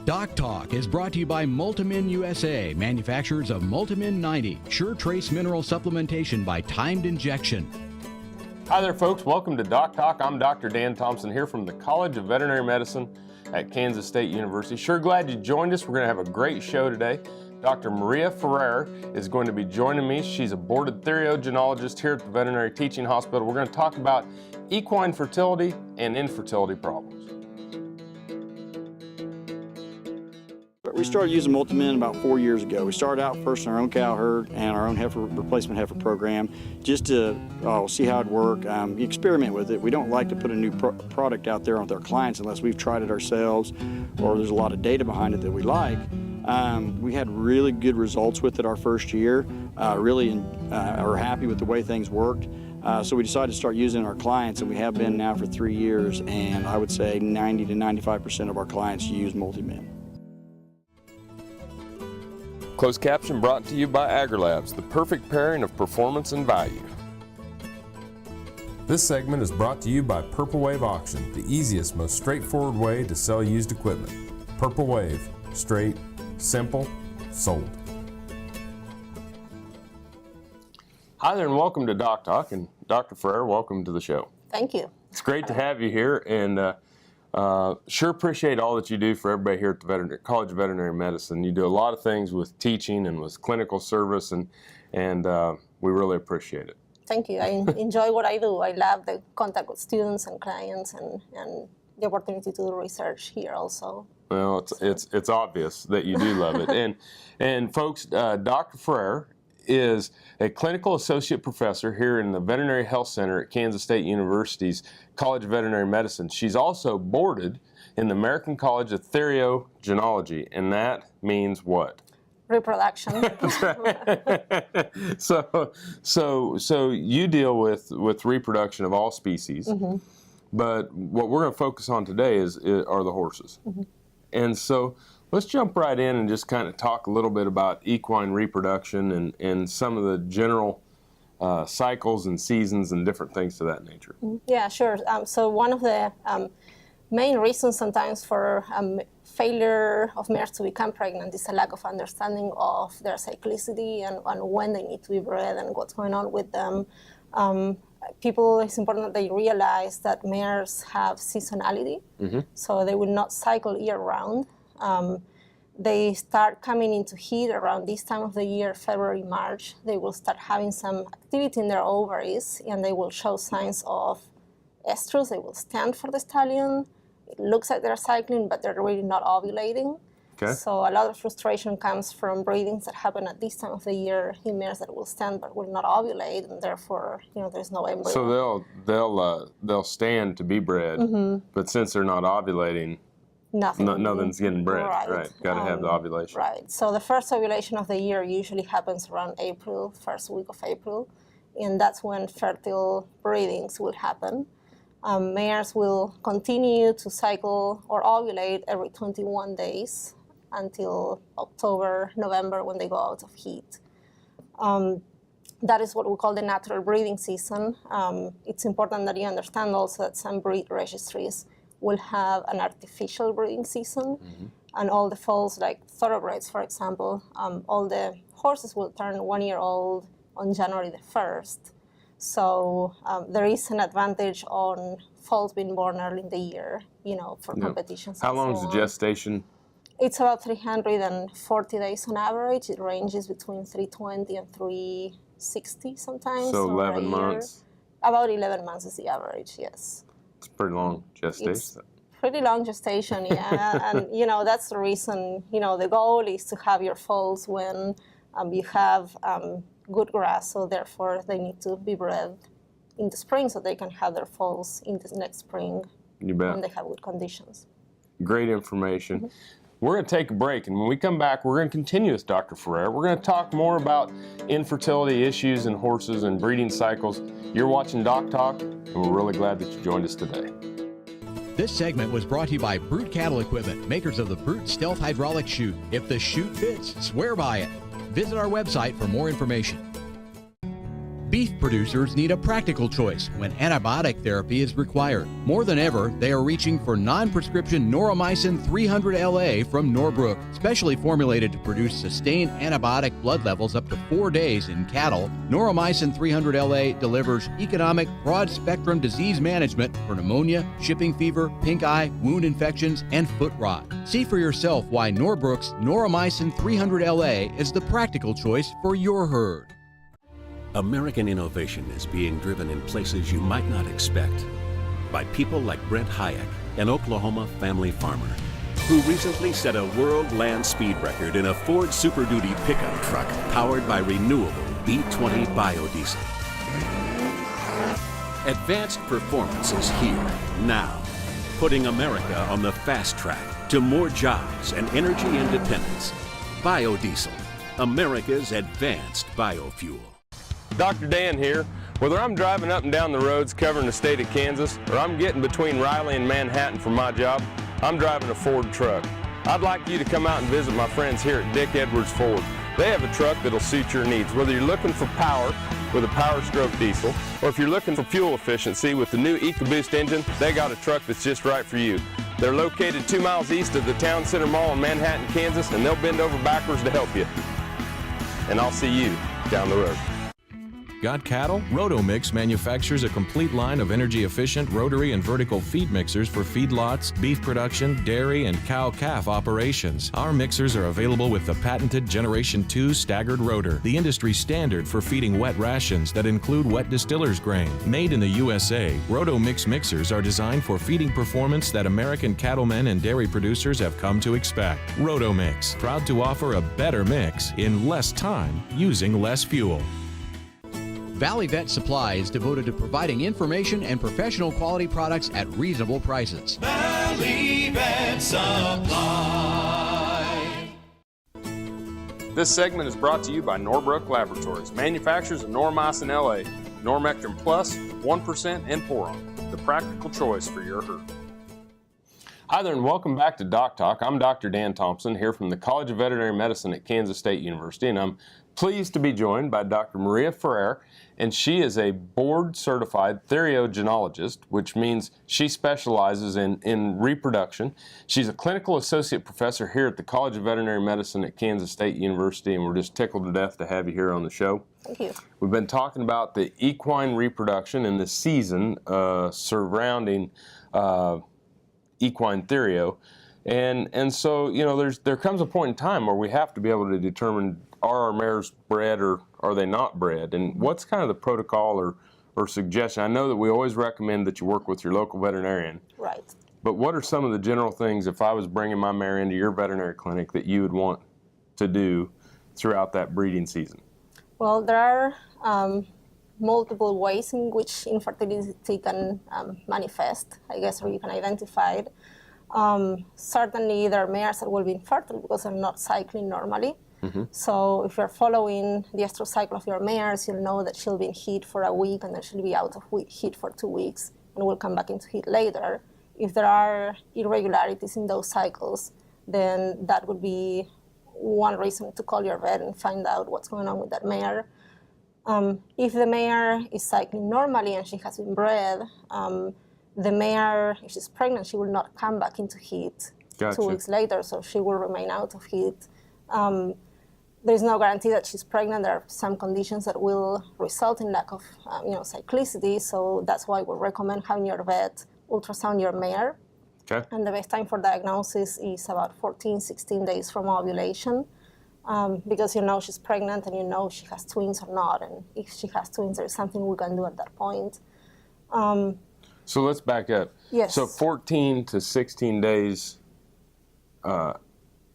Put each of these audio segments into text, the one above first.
DocTalk is brought to you by Multimin USA, manufacturers of Multimin 90, sure trace mineral supplementation by timed injection. Hi there, folks. Welcome to DocTalk. I'm Dr. Dan Thompson here from the College of Veterinary Medicine at Kansas State University. Sure glad you joined us. We're going to have a great show today. Dr. Maria Ferrer is going to be joining me. She's a boarded theriogenologist here at the Veterinary Teaching Hospital. We're going to talk about equine fertility and infertility problems. We started using Multimin about 4 years ago. We started out first in our own cow herd and our own replacement heifer program just to see how it worked, experiment with it. We don't like to put a new product out there with our clients unless we've tried it ourselves or there's a lot of data behind it that we like. We had really good results with it our first year, really are happy with the way things worked. So we decided to start using our clients, and we have been now for 3 years, and I would say 90 to 95% of our clients use Multimin. Closed caption brought to you by AgriLabs, the perfect pairing of performance and value. This segment is brought to you by Purple Wave Auction, the easiest, most straightforward way to sell used equipment. Purple Wave, straight, simple, sold. Hi there and welcome to DocTalk, and Dr. Ferrer, welcome to the show. Thank you. It's great to have you here, and sure appreciate all that you do for everybody here at the College of Veterinary Medicine. You do a lot of things with teaching and with clinical service, and we really appreciate it. Thank you. I enjoy what I do. I love the contact with students and clients and the opportunity to do research here also. Well, it's obvious that you do love it. And folks, Dr. Ferrer is a clinical associate professor here in the Veterinary Health Center at Kansas State University's College of Veterinary Medicine. She's also boarded in the American College of Theriogenology, and that means what? Reproduction. That's right. So you deal with reproduction of all species, mm-hmm. but what we're going to focus on today are the horses. Mm-hmm. And so let's jump right in and just kind of talk a little bit about equine reproduction and some of the general cycles and seasons and different things to that nature. Yeah, sure. So one of the main reasons sometimes for failure of mares to become pregnant is a lack of understanding of their cyclicity and when they need to be bred and what's going on with them. It's important that they realize that mares have seasonality, mm-hmm. so they will not cycle year-round. They start coming into heat around this time of the year, February, March. They will start having some activity in their ovaries, and they will show signs of estrus. They will stand for the stallion. It looks like they're cycling, but they're really not ovulating. Okay. So a lot of frustration comes from breedings that happen at this time of the year in mares that will stand but will not ovulate, and therefore, there's no embryo. So they'll stand to be bred, mm-hmm. but since they're not ovulating, nothing's getting bred. Right. Got to have the ovulation. Right. So the first ovulation of the year usually happens around April, first week of April, and that's when fertile breedings will happen. Mares will continue to cycle or ovulate every 21 days until October, November, when they go out of heat. That is what we call the natural breeding season. It's important that you understand also that some breed registries will have an artificial breeding season, mm-hmm. and all the foals, like thoroughbreds, for example, all the horses will turn 1 year old on January the 1st. So there is an advantage on foals being born early in the year, for competitions. How long is the gestation? It's about 340 days on average. It ranges between 320 and 360 sometimes. So 11 months? About 11 months is the average, yes. It's pretty long gestation. It's pretty long gestation, yeah. And, that's the reason, the goal is to have your foals when you have good grass, so therefore they need to be bred in the spring so they can have their foals in the next spring when they have good conditions. Great information. Mm-hmm. We're going to take a break, and when we come back, we're going to continue with Dr. Ferrer. We're going to talk more about infertility issues in horses and breeding cycles. You're watching DocTalk, and we're really glad that you joined us today. This segment was brought to you by Brute Cattle Equipment, makers of the Brute Stealth Hydraulic Chute. If the chute fits, swear by it. Visit our website for more information. Beef producers need a practical choice when antibiotic therapy is required. More than ever, they are reaching for non-prescription Noromycin 300 LA from Norbrook. Specially formulated to produce sustained antibiotic blood levels up to 4 days in cattle, Noromycin 300 LA delivers economic, broad-spectrum disease management for pneumonia, shipping fever, pink eye, wound infections, and foot rot. See for yourself why Norbrook's Noromycin 300 LA is the practical choice for your herd. American innovation is being driven in places you might not expect by people like Brent Hayek, an Oklahoma family farmer, who recently set a world land speed record in a Ford Super Duty pickup truck powered by renewable E20 biodiesel. Advanced performance is here, now, putting America on the fast track to more jobs and energy independence. Biodiesel, America's advanced biofuel. Dr. Dan here. Whether I'm driving up and down the roads covering the state of Kansas, or I'm getting between Riley and Manhattan for my job, I'm driving a Ford truck. I'd like you to come out and visit my friends here at Dick Edwards Ford. They have a truck that'll suit your needs, whether you're looking for power with a Power Stroke diesel, or if you're looking for fuel efficiency with the new EcoBoost engine, they got a truck that's just right for you. They're located 2 miles east of the Town Center Mall in Manhattan, Kansas, and they'll bend over backwards to help you. And I'll see you down the road. Got cattle? Rotomix manufactures a complete line of energy-efficient rotary and vertical feed mixers for feedlots, beef production, dairy, and cow-calf operations. Our mixers are available with the patented Generation 2 staggered rotor, the industry standard for feeding wet rations that include wet distiller's grain. Made in the USA, Rotomix mixers are designed for feeding performance that American cattlemen and dairy producers have come to expect. Rotomix, proud to offer a better mix in less time using less fuel. Valley Vet Supply is devoted to providing information and professional quality products at reasonable prices. Valley Vet Supply. This segment is brought to you by Norbrook Laboratories, manufacturers of Noromycin LA, Normectin Plus, 1% and Poron, the practical choice for your herd. Hi there and welcome back to DocTalk. I'm Dr. Dan Thompson here from the College of Veterinary Medicine at Kansas State University, and I'm pleased to be joined by Dr. Maria Ferrer, and she is a board-certified theriogenologist, which means she specializes in reproduction. She's a clinical associate professor here at the College of Veterinary Medicine at Kansas State University, and we're just tickled to death to have you here on the show. Thank you. We've been talking about the equine reproduction and the season surrounding equine therio, and so there comes a point in time where we have to be able to determine, are our mares bred or are they not bred, and what's kind of the protocol or suggestion? I know that we always recommend that you work with your local veterinarian. Right. But what are some of the general things, if I was bringing my mare into your veterinary clinic, that you would want to do throughout that breeding season? Well, there are multiple ways in which infertility can manifest, I guess, or you can identify it. Certainly, there are mares that will be infertile because they're not cycling normally. Mm-hmm. So if you're following the estrous cycle of your mares, you'll know that she'll be in heat for a week and then she'll be out of heat for 2 weeks and will come back into heat later. If there are irregularities in those cycles, then that would be one reason to call your vet and find out what's going on with that mare. If the mare is cycling normally and she has been bred, the mare, if she's pregnant, she will not come back into heat. Gotcha. 2 weeks later, so she will remain out of heat. There's no guarantee that she's pregnant. There are some conditions that will result in lack of cyclicity, so that's why we recommend having your vet ultrasound your mare. Okay. And the best time for diagnosis is about 14, 16 days from ovulation, because you know she's pregnant and you know she has twins or not, and if she has twins, there's something we can do at that point. So let's back up. Yes. So 14 to 16 days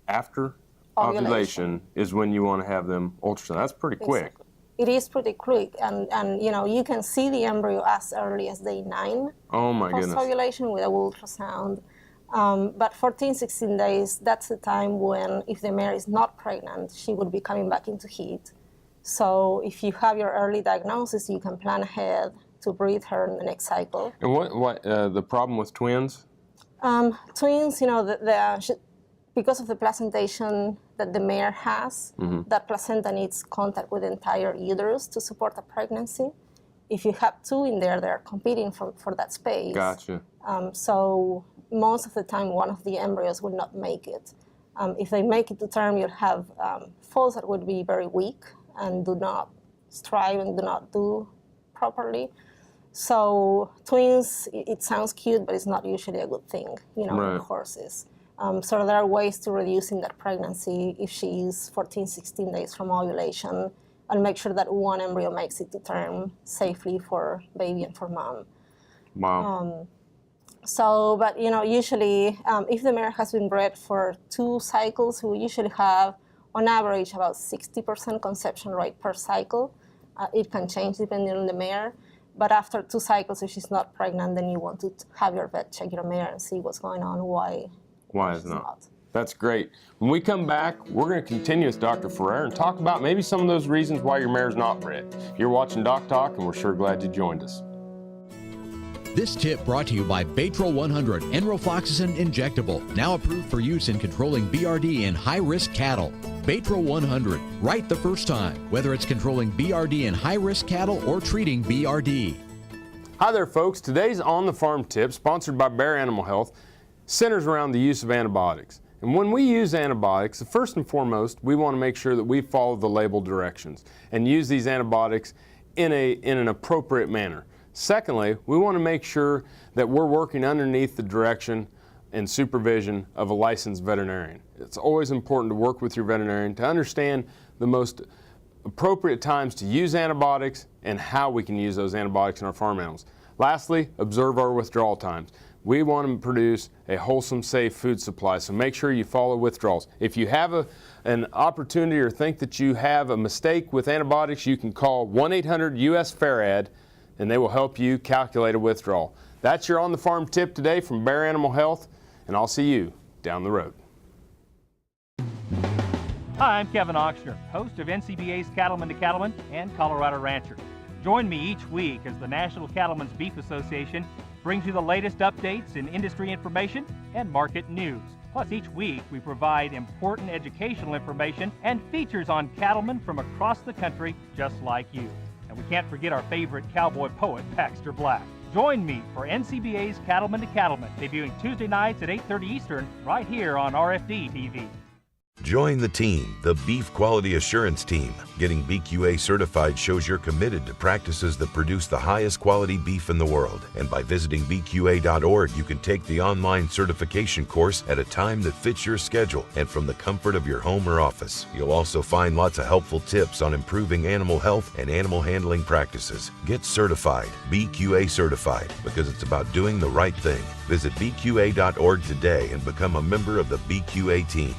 after ovulation is when you want to have them ultrasound. That's pretty quick. Exactly. It is pretty quick, and you can see the embryo as early as day 9. Oh my goodness. Post-ovulation with a ultrasound. But 14, 16 days, that's the time when, if the mare is not pregnant, she would be coming back into heat. So if you have your early diagnosis, you can plan ahead to breed her in the next cycle. And what the problem with twins? Twins, because of the placentation that the mare has, that placenta needs contact with the entire uterus to support a pregnancy. If you have two in there, they're competing for that space. Gotcha. So most of the time, one of the embryos will not make it. If they make it to term, you'll have foals that would be very weak and do not strive and do not do properly. So twins, it sounds cute, but it's not usually a good thing, in horses. So there are ways to reducing that pregnancy if she's 14, 16 days from ovulation, and make sure that one embryo makes it to term safely for baby and for mom. Wow. But usually, if the mare has been bred for 2 cycles, we usually have, on average, about 60% conception rate per cycle. It can change depending on the mare. But after 2 cycles, if she's not pregnant, then you want to have your vet check your mare and see what's going on, why is not. That's great. When we come back, we're going to continue with Dr. Ferrer and talk about maybe some of those reasons why your mare's not bred. You're watching DocTalk, and we're sure glad you joined us. This tip brought to you by Baytril 100 Enrofloxacin Injectable, now approved for use in controlling BRD in high-risk cattle. Baytril 100, right the first time, whether it's controlling BRD in high-risk cattle or treating BRD. Hi there, folks. Today's On the Farm tip, sponsored by Bayer Animal Health, centers around the use of antibiotics. And when we use antibiotics, first and foremost, we want to make sure that we follow the label directions and use these antibiotics in an appropriate manner. Secondly, we want to make sure that we're working underneath the direction and supervision of a licensed veterinarian. It's always important to work with your veterinarian to understand the most appropriate times to use antibiotics and how we can use those antibiotics in our farm animals. Lastly, observe our withdrawal times. We want to produce a wholesome, safe food supply, so make sure you follow withdrawals. If you have an opportunity or think that you have a mistake with antibiotics, you can call 1-800-US-FAIRAD, and they will help you calculate a withdrawal. That's your On the Farm tip today from Bayer Animal Health, and I'll see you down the road. Hi, I'm Kevin Ochsner, host of NCBA's Cattleman to Cattleman and Colorado Rancher. Join me each week as the National Cattlemen's Beef Association brings you the latest updates in industry information and market news. Plus, each week we provide important educational information and features on cattlemen from across the country just like you. And we can't forget our favorite cowboy poet, Baxter Black. Join me for NCBA's Cattleman to Cattleman, debuting Tuesday nights at 8:30 Eastern, right here on RFD TV. Join the team, the Beef Quality Assurance Team. Getting BQA certified shows you're committed to practices that produce the highest quality beef in the world. And by visiting BQA.org, you can take the online certification course at a time that fits your schedule and from the comfort of your home or office. You'll also find lots of helpful tips on improving animal health and animal handling practices. Get certified, BQA certified, because it's about doing the right thing. Visit BQA.org today and become a member of the BQA team.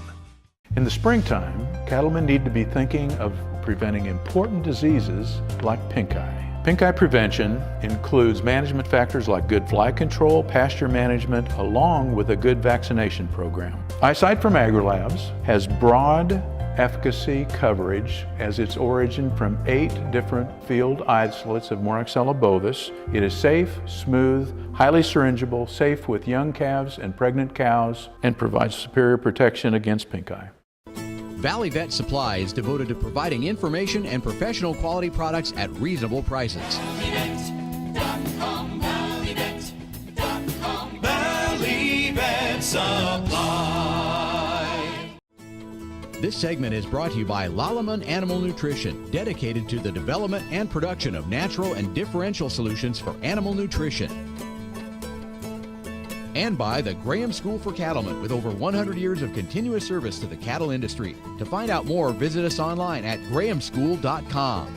In the springtime, cattlemen need to be thinking of preventing important diseases like pinkeye. Pinkeye prevention includes management factors like good fly control, pasture management, along with a good vaccination program. Eyesight from AgriLabs has broad efficacy coverage as its origin from 8 different field isolates of Moraxella bovis. It is safe, smooth, highly syringeable, safe with young calves and pregnant cows, and provides superior protection against pinkeye. Valley Vet Supply is devoted to providing information and professional quality products at reasonable prices. ValleyVet.com, ValleyVet.com, Valley Vet Supply. This segment is brought to you by Lalaman Animal Nutrition, dedicated to the development and production of natural and differential solutions for animal nutrition. And by the Graham School for Cattlemen, with over 100 years of continuous service to the cattle industry. To find out more, visit us online at grahamschool.com.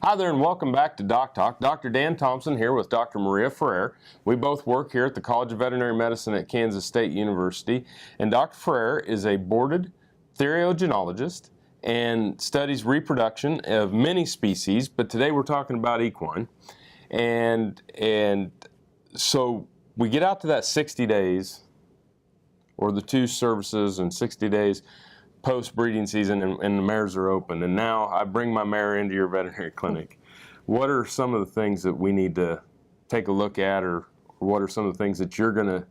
Hi there, and welcome back to DocTalk. Dr. Dan Thompson here with Dr. Maria Ferrer. We both work here at the College of Veterinary Medicine at Kansas State University, and Dr. Ferrer is a boarded theriogenologist and studies reproduction of many species, but today we're talking about equine. And so we get out to that 60 days, or the 2 services and 60 days post-breeding season, and the mares are open. And now I bring my mare into your veterinary clinic. What are some of the things that we need to take a look at, or what are some of the things that you're going to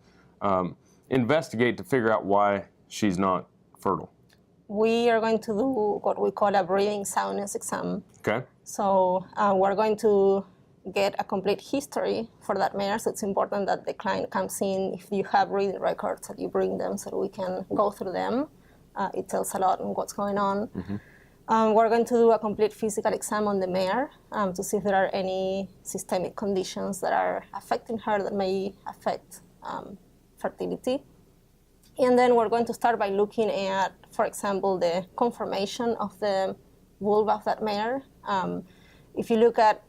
investigate to figure out why she's not fertile? We are going to do what we call a breeding soundness exam. Okay. So we're going to get a complete history for that mare. So it's important that the client comes in, if you have breeding records, that you bring them so that we can go through them. It tells a lot on what's going on. We're going to do a complete physical exam on the mare to see if there are any systemic conditions that are affecting her that may affect fertility. And then we're going to start by looking at, for example, the conformation of the vulva of that mare. If you look at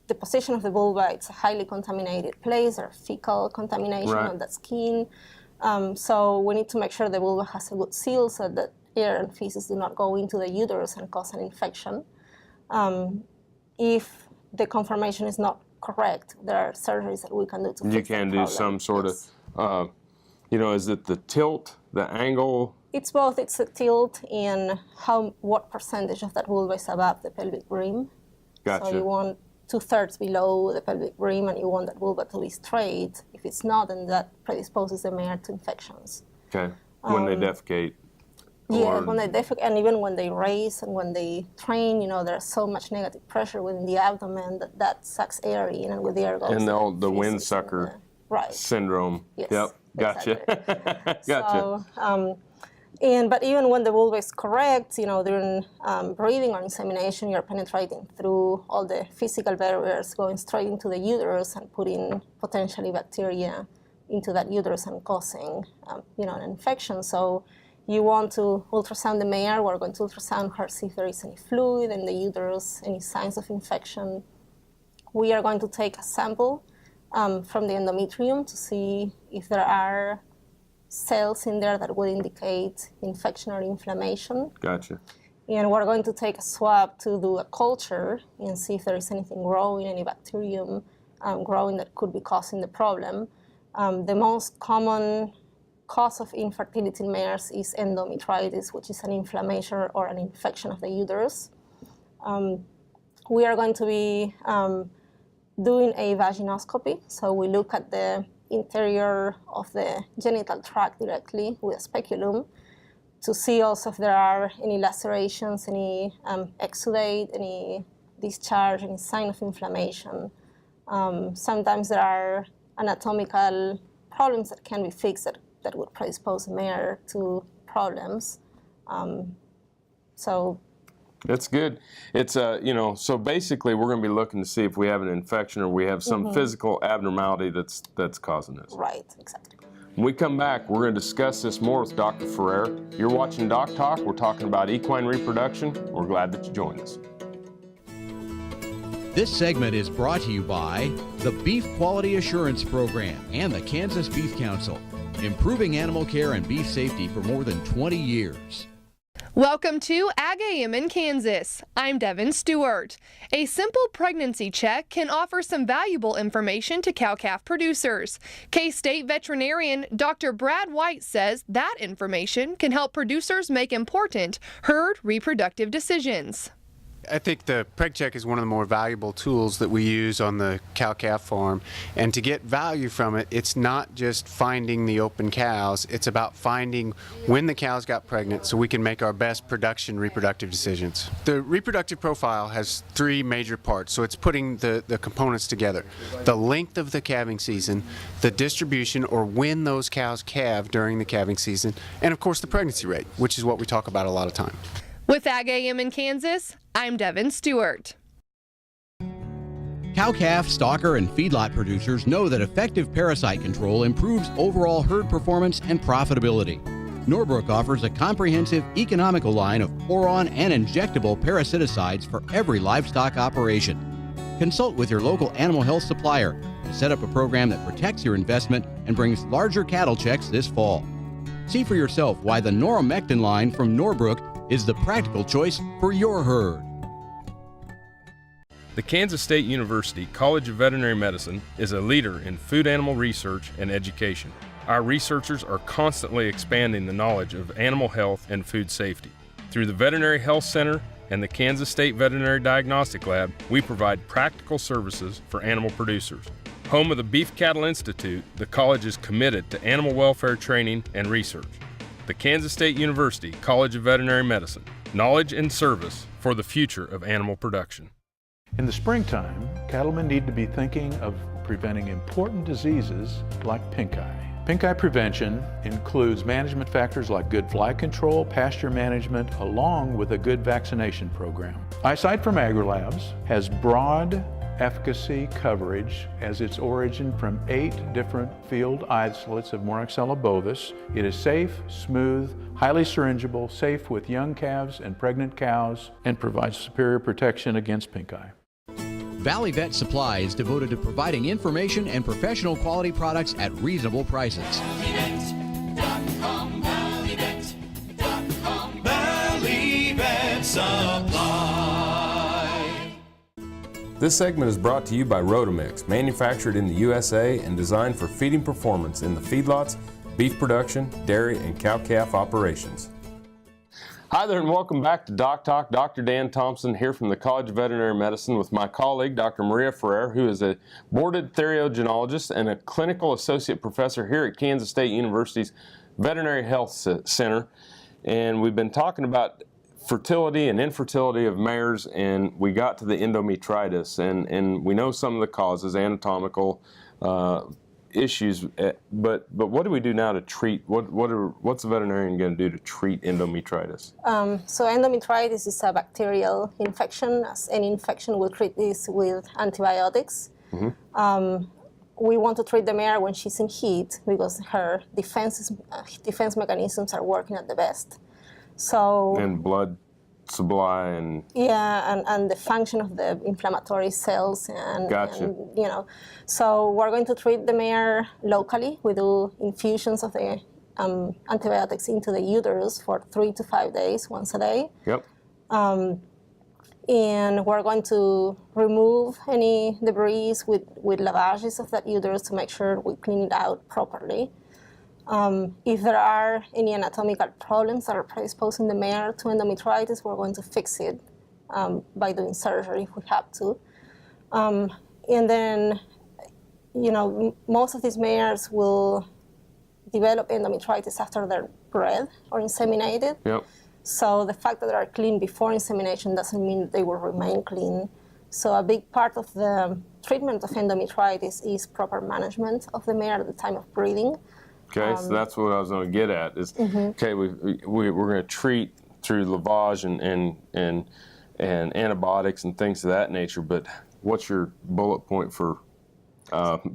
the position of the vulva, it's a highly contaminated place, or fecal contamination on that skin. So we need to make sure the vulva has a good seal so that air and feces do not go into the uterus and cause an infection. If the conformation is not correct, there are surgeries that we can do to fix You can do some sort of, is it the tilt, the angle? It's both. It's the tilt and what percentage of that vulva is above the pelvic rim. Gotcha. So you want 2/3 below the pelvic rim, and you want that vulva to be straight. If it's not, then that predisposes the mare to infections. Okay. When they defecate. Yeah, when they defecate, and even when they raise and when they train, there's so much negative pressure within the abdomen that sucks air in, and with the air goes. And the wind sucker syndrome. Yes. Yep. Gotcha. Exactly. Gotcha. So, but even when the vulva is correct, during breeding or insemination, you're penetrating through all the physical barriers, going straight into the uterus and putting potentially bacteria into that uterus and causing, an infection. So you want to ultrasound the mare. We're going to ultrasound her, see if there is any fluid in the uterus, any signs of infection. We are going to take a sample from the endometrium to see if there are cells in there that would indicate infection or inflammation. Gotcha. And we're going to take a swab to do a culture and see if there is anything growing, any bacterium growing that could be causing the problem. The most common cause of infertility in mares is endometritis, which is an inflammation or an infection of the uterus. We are going to be doing a vaginoscopy. So we look at the interior of the genital tract directly with a speculum to see also if there are any lacerations, any exudate, any discharge, any sign of inflammation. Sometimes there are anatomical problems that can be fixed that would predispose a mare to problems. So that's good. It's so basically we're going to be looking to see if we have an infection or we have some physical abnormality that's causing this. Right, exactly. When we come back, we're going to discuss this more with Dr. Ferrer. You're watching DocTalk. We're talking about equine reproduction. We're glad that you joined us. This segment is brought to you by the Beef Quality Assurance Program and the Kansas Beef Council, improving animal care and beef safety for more than 20 years. Welcome to Ag AM in Kansas. I'm Devin Stewart. A simple pregnancy check can offer some valuable information to cow-calf producers. K-State veterinarian Dr. Brad White says that information can help producers make important herd reproductive decisions. I think the preg check is one of the more valuable tools that we use on the cow-calf farm. And to get value from it, it's not just finding the open cows, it's about finding when the cows got pregnant so we can make our best production reproductive decisions. The reproductive profile has three major parts, so it's putting the components together. The length of the calving season, the distribution or when those cows calve during the calving season, and of course the pregnancy rate, which is what we talk about a lot of time. With Ag AM in Kansas, I'm Devin Stewart. Cow-calf, stocker, and feedlot producers know that effective parasite control improves overall herd performance and profitability. Norbrook offers a comprehensive, economical line of pour-on and injectable parasiticides for every livestock operation. Consult with your local animal health supplier to set up a program that protects your investment and brings larger cattle checks this fall. See for yourself why the Noromectin line from Norbrook is the practical choice for your herd. The Kansas State University College of Veterinary Medicine is a leader in food animal research and education. Our researchers are constantly expanding the knowledge of animal health and food safety. Through the Veterinary Health Center and the Kansas State Veterinary Diagnostic Lab, we provide practical services for animal producers. Home of the Beef Cattle Institute, the college is committed to animal welfare training and research. The Kansas State University College of Veterinary Medicine, knowledge and service for the future of animal production. In the springtime, cattlemen need to be thinking of preventing important diseases like pinkeye. Pinkeye prevention includes management factors like good fly control, pasture management, along with a good vaccination program. Eyesight from AgriLabs has broad efficacy coverage as its origin from 8 different field isolates of Moraxella bovis. It is safe, smooth, highly syringeable, safe with young calves and pregnant cows, and provides superior protection against pinkeye. Valley Vet Supply is devoted to providing information and professional quality products at reasonable prices. Valley Vet Supply. This segment is brought to you by Rotomix, manufactured in the USA and designed for feeding performance in the feedlots, beef production, dairy, and cow-calf operations. Hi there and welcome back to DocTalk. Dr. Dan Thompson here from the College of Veterinary Medicine with my colleague, Dr. Maria Ferrer, who is a boarded theriogenologist and a clinical associate professor here at Kansas State University's Veterinary Health Center. And we've been talking about fertility and infertility of mares, and we got to the endometritis, and we know some of the causes, anatomical issues, but what do we do now to treat, what's the veterinarian going to do to treat endometritis? So endometritis is a bacterial infection. As any infection, we'll treat this with antibiotics. Mm-hmm. We want to treat the mare when she's in heat because her defense mechanisms are working at the best. So and blood supply and and the function of the inflammatory cells and, gotcha. and so we're going to treat the mare locally. We do infusions of the antibiotics into the uterus for 3 to 5 days, once a day. Yep. And we're going to remove any debris with lavages of that uterus to make sure we clean it out properly. If there are any anatomical problems that are predisposing the mare to endometritis, we're going to fix it by doing surgery if we have to. And then, most of these mares will develop endometritis after they're bred or inseminated. Yep. So the fact that they are clean before insemination doesn't mean that they will remain clean. So a big part of the treatment of endometritis is proper management of the mare at the time of breeding. Okay, so that's what I was going to get at. Is okay, we're going to treat through lavage and antibiotics and things of that nature. But what's your bullet point for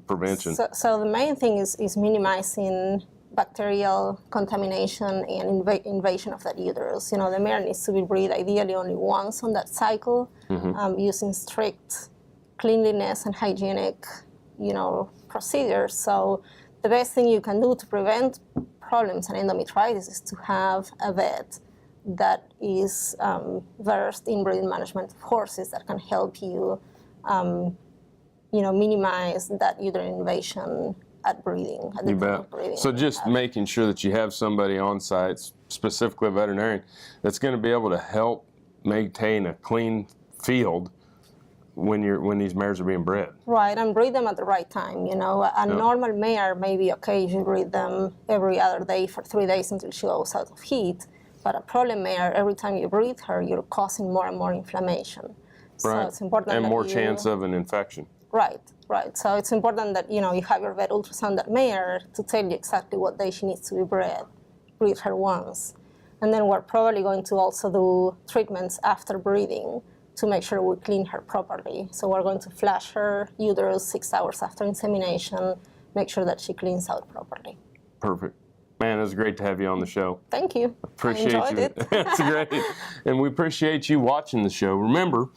prevention? So the main thing is minimizing bacterial contamination and invasion of that uterus. The mare needs to be bred ideally only once on that cycle, using strict cleanliness and hygienic, procedures. So the best thing you can do to prevent problems in endometritis is to have a vet that is versed in breeding management of horses that can help you, minimize that uterine invasion at breeding. At the time of breeding. So just making sure that you have somebody on site, specifically a veterinarian, that's going to be able to help maintain a clean field when these mares are being bred. Right, and breed them at the right time. A normal mare may be okay if you breed them every other day for 3 days until she goes out of heat. But a problem mare, every time you breed her, you're causing more and more inflammation. So Right. it's important and that more chance of an infection. Right. So it's important that you have your vet ultrasound that mare to tell you exactly what day she needs to be bred. Breed her once, and then we're probably going to also do treatments after breeding to make sure we clean her properly. So we're going to flush her uterus 6 hours after insemination, make sure that she cleans out properly. Perfect. Man, it was great to have you on the show. Thank you. Appreciate I enjoyed you. it. That's great. And we appreciate you watching the show. Remember,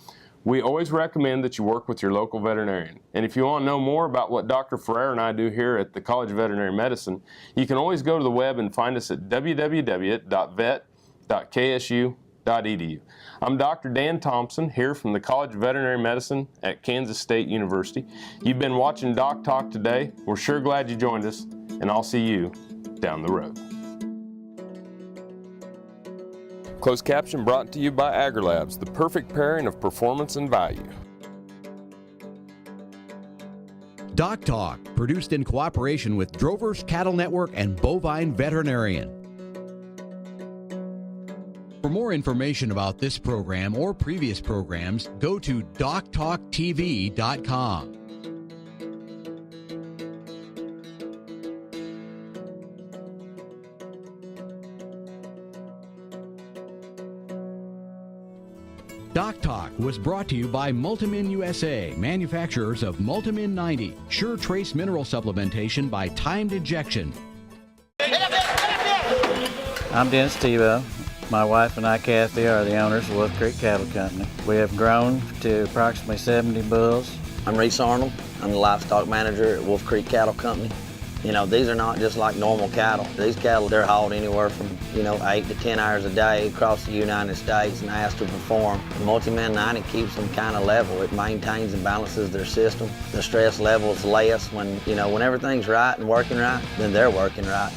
we always recommend that you work with your local veterinarian. And if you want to know more about what Dr. Ferrer and I do here at the College of Veterinary Medicine, you can always go to the web and find us at www.vet.ksu.edu. I'm Dr. Dan Thompson here from the College of Veterinary Medicine at Kansas State University. You've been watching DocTalk today. We're sure glad you joined us, and I'll see you down the road. Closed caption brought to you by AgriLabs, the perfect pairing of performance and value. DocTalk, produced in cooperation with Drovers Cattle Network and Bovine Veterinarian. For more information about this program or previous programs, go to DocTalkTV.com. DocTalk was brought to you by Multimin USA, manufacturers of Multimin 90, sure trace mineral supplementation by timed injection. I'm Dennis Tebow. My wife and I, Kathy, are the owners of Wolf Creek Cattle Company. We have grown to approximately 70 bulls. I'm Reese Arnold. I'm the livestock manager at Wolf Creek Cattle Company. You know, these are not just like normal cattle. These cattle, they're hauled anywhere from, 8 to 10 hours a day across the United States and asked to perform. The Multimin 90 keeps them kind of level. It maintains and balances their system. The stress level is less when, when everything's right and working right, then they're working right.